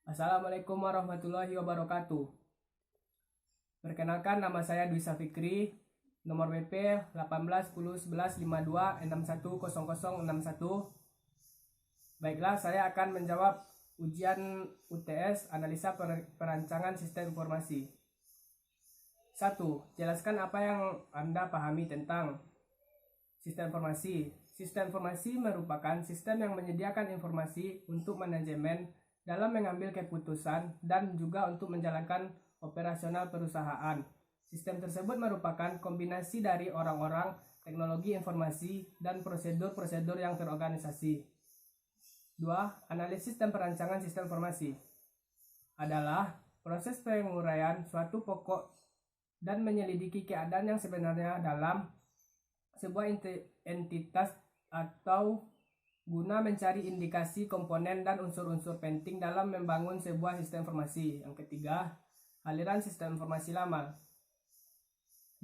Assalamualaikum warahmatullahi wabarakatuh. Perkenalkan, nama saya Dwi Fikri, nomor BP 18 10 11 52 610061. Baiklah, saya akan menjawab ujian UTS Analisa Perancangan Sistem Informasi. 1. Jelaskan apa yang Anda pahami tentang sistem informasi. Sistem informasi merupakan sistem yang menyediakan informasi untuk manajemen dalam mengambil keputusan dan juga untuk menjalankan operasional perusahaan. Sistem tersebut merupakan kombinasi dari orang-orang, teknologi informasi, dan prosedur-prosedur yang terorganisasi. 2. Analisis dan perancangan sistem informasi adalah proses penguraian suatu pokok dan menyelidiki keadaan yang sebenarnya dalam sebuah entitas atau guna mencari indikasi komponen dan unsur-unsur penting dalam membangun sebuah sistem informasi. Yang ketiga, aliran sistem informasi lama,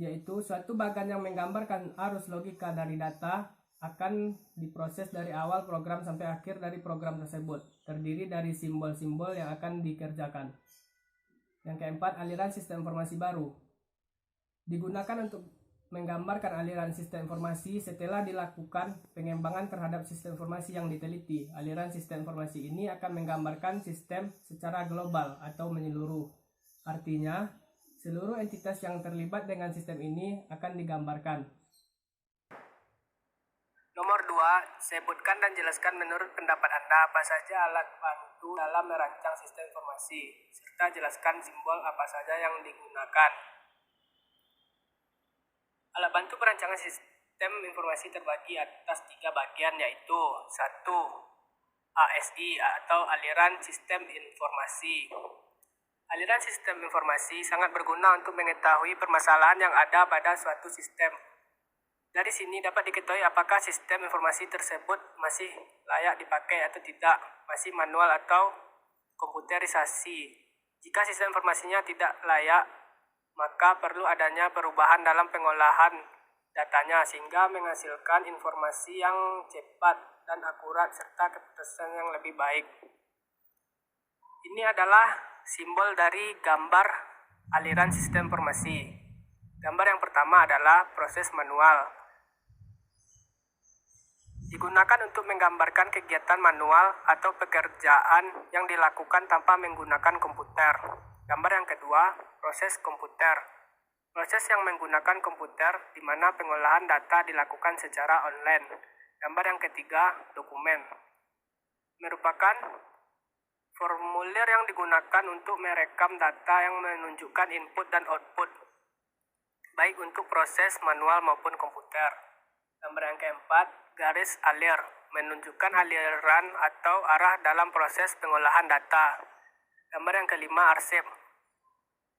yaitu suatu bagan yang menggambarkan arus logika dari data akan diproses dari awal program sampai akhir dari program tersebut, terdiri dari simbol-simbol yang akan dikerjakan. Yang keempat, aliran sistem informasi baru digunakan untuk menggambarkan aliran sistem informasi setelah dilakukan pengembangan terhadap sistem informasi yang diteliti. Aliran sistem informasi ini akan menggambarkan sistem secara global atau menyeluruh. Artinya, seluruh entitas yang terlibat dengan sistem ini akan digambarkan. Nomor 2, sebutkan dan jelaskan menurut pendapat Anda apa saja alat bantu dalam merancang sistem informasi, serta jelaskan simbol apa saja yang digunakan. Alat bantu perancangan sistem informasi terbagi atas 3 bagian, yaitu 1. ASI atau aliran sistem informasi. Aliran sistem informasi sangat berguna untuk mengetahui permasalahan yang ada pada suatu sistem. Dari sini dapat diketahui apakah sistem informasi tersebut masih layak dipakai atau tidak, masih manual atau komputerisasi. Jika sistem informasinya tidak layak, maka perlu adanya perubahan dalam pengolahan datanya sehingga menghasilkan informasi yang cepat dan akurat serta keputusan yang lebih baik. Ini adalah simbol dari gambar aliran sistem informasi. Gambar yang pertama adalah proses manual. Digunakan untuk menggambarkan kegiatan manual atau pekerjaan yang dilakukan tanpa menggunakan komputer. Gambar yang kedua, proses komputer. Proses yang menggunakan komputer di mana pengolahan data dilakukan secara online. Gambar yang ketiga, dokumen. Merupakan formulir yang digunakan untuk merekam data yang menunjukkan input dan output, baik untuk proses manual maupun komputer. Gambar yang keempat, garis alir. Menunjukkan aliran atau arah dalam proses pengolahan data. Gambar yang kelima, arsip.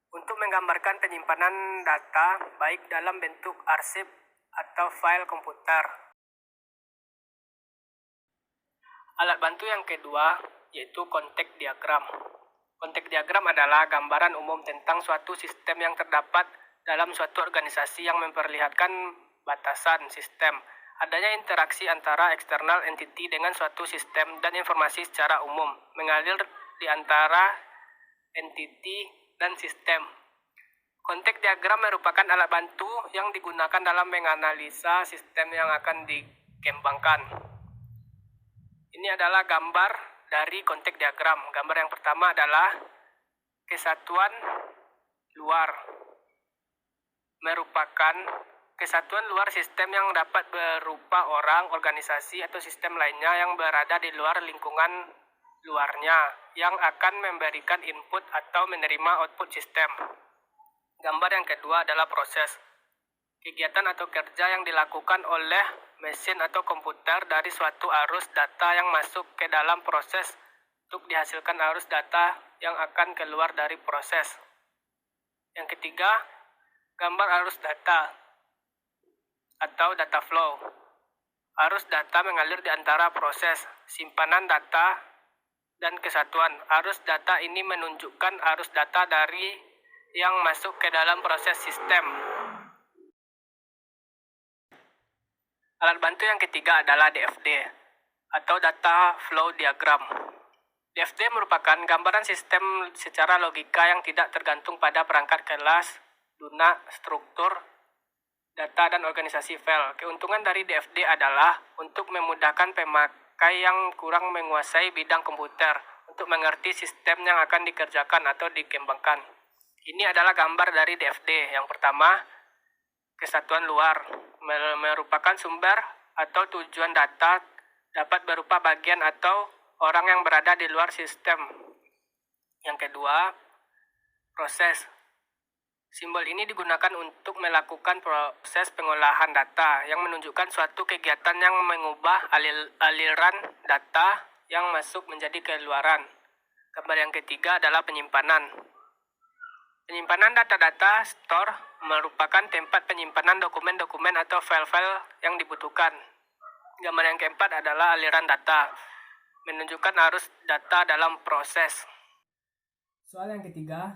Untuk menggambarkan penyimpanan data baik dalam bentuk arsip atau file komputer. Alat bantu yang kedua yaitu konteks diagram. Konteks diagram adalah gambaran umum tentang suatu sistem yang terdapat dalam suatu organisasi yang memperlihatkan batasan sistem. Adanya interaksi antara eksternal entity dengan suatu sistem dan informasi secara umum mengalir di antara entity dan sistem. Konteks diagram merupakan alat bantu yang digunakan dalam menganalisa sistem yang akan dikembangkan. Ini adalah gambar dari konteks diagram. Gambar yang pertama adalah kesatuan luar. Merupakan kesatuan luar sistem yang dapat berupa orang, organisasi, atau sistem lainnya yang berada di luar lingkungan luarnya yang akan memberikan input atau menerima output sistem. Gambar yang kedua adalah proses. Kegiatan atau kerja yang dilakukan oleh mesin atau komputer dari suatu arus data yang masuk ke dalam proses untuk dihasilkan arus data yang akan keluar dari proses. Yang ketiga, gambar arus data atau data flow. Arus data mengalir di antara proses, simpanan data, dan kesatuan. Arus data ini menunjukkan arus data dari yang masuk ke dalam proses sistem. Alat bantu yang ketiga adalah DFD atau Data Flow Diagram. DFD merupakan gambaran sistem secara logika yang tidak tergantung pada perangkat kelas, lunak, struktur, data, dan organisasi file. Keuntungan dari DFD adalah untuk memudahkan pemakai yang kurang menguasai bidang komputer untuk mengerti sistem yang akan dikerjakan atau dikembangkan. Ini adalah gambar dari DFD. Yang pertama, kesatuan luar merupakan sumber atau tujuan data dapat berupa bagian atau orang yang berada di luar sistem. Yang kedua, proses. Simbol ini digunakan untuk melakukan proses pengolahan data yang menunjukkan suatu kegiatan yang mengubah aliran data yang masuk menjadi keluaran. Gambar yang ketiga adalah penyimpanan. Penyimpanan data-data store merupakan tempat penyimpanan dokumen-dokumen atau file-file yang dibutuhkan. Gambar yang keempat adalah aliran data, menunjukkan arus data dalam proses. Soal yang ketiga,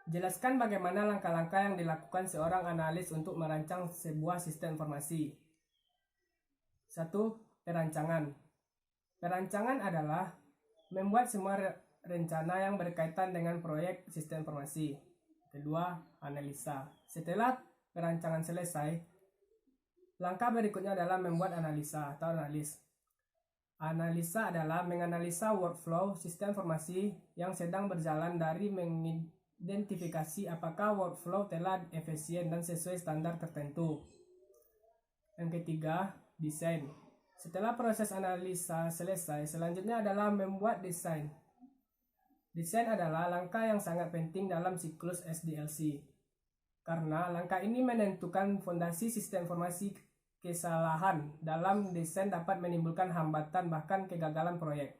jelaskan bagaimana langkah-langkah yang dilakukan seorang analis untuk merancang sebuah sistem informasi. 1. Perancangan. Perancangan adalah membuat semua rencana yang berkaitan dengan proyek sistem informasi. Kedua, analisa. Setelah perancangan selesai, langkah berikutnya adalah membuat analisa atau analis. Analisa adalah menganalisa workflow sistem informasi yang sedang berjalan dari mengidentifikasi apakah workflow telah efisien dan sesuai standar tertentu. Yang ketiga, desain. Setelah proses analisa selesai, selanjutnya adalah membuat desain. Desain adalah langkah yang sangat penting dalam siklus SDLC, karena langkah ini menentukan fondasi sistem informasi. Kesalahan dalam desain dapat menimbulkan hambatan bahkan kegagalan proyek.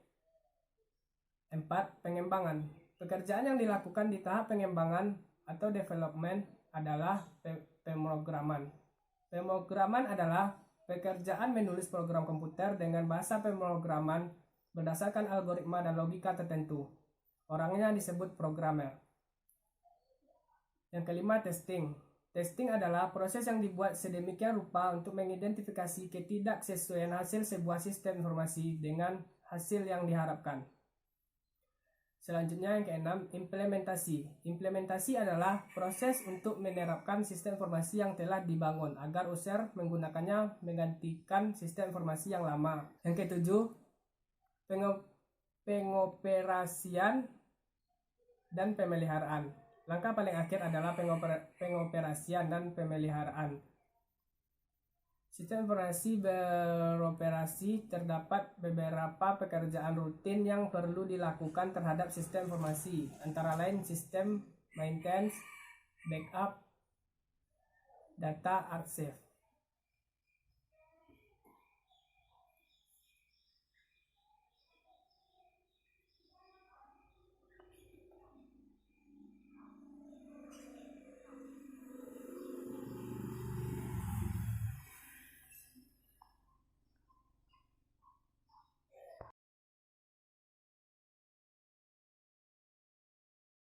4. Pengembangan. Pekerjaan yang dilakukan di tahap pengembangan atau development adalah pemrograman. Pemrograman adalah pekerjaan menulis program komputer dengan bahasa pemrograman berdasarkan algoritma dan logika tertentu. Orangnya disebut programmer. Yang kelima, testing. Testing adalah proses yang dibuat sedemikian rupa untuk mengidentifikasi ketidaksesuaian hasil sebuah sistem informasi dengan hasil yang diharapkan. Selanjutnya yang keenam, implementasi. Implementasi adalah proses untuk menerapkan sistem informasi yang telah dibangun agar user menggunakannya menggantikan sistem informasi yang lama. Yang ketujuh, pengoperasian dan pemeliharaan. Langkah paling akhir adalah pengoperasian dan pemeliharaan. Sistem informasi beroperasi, terdapat beberapa pekerjaan rutin yang perlu dilakukan terhadap sistem informasi, antara lain sistem maintenance, backup, data archive.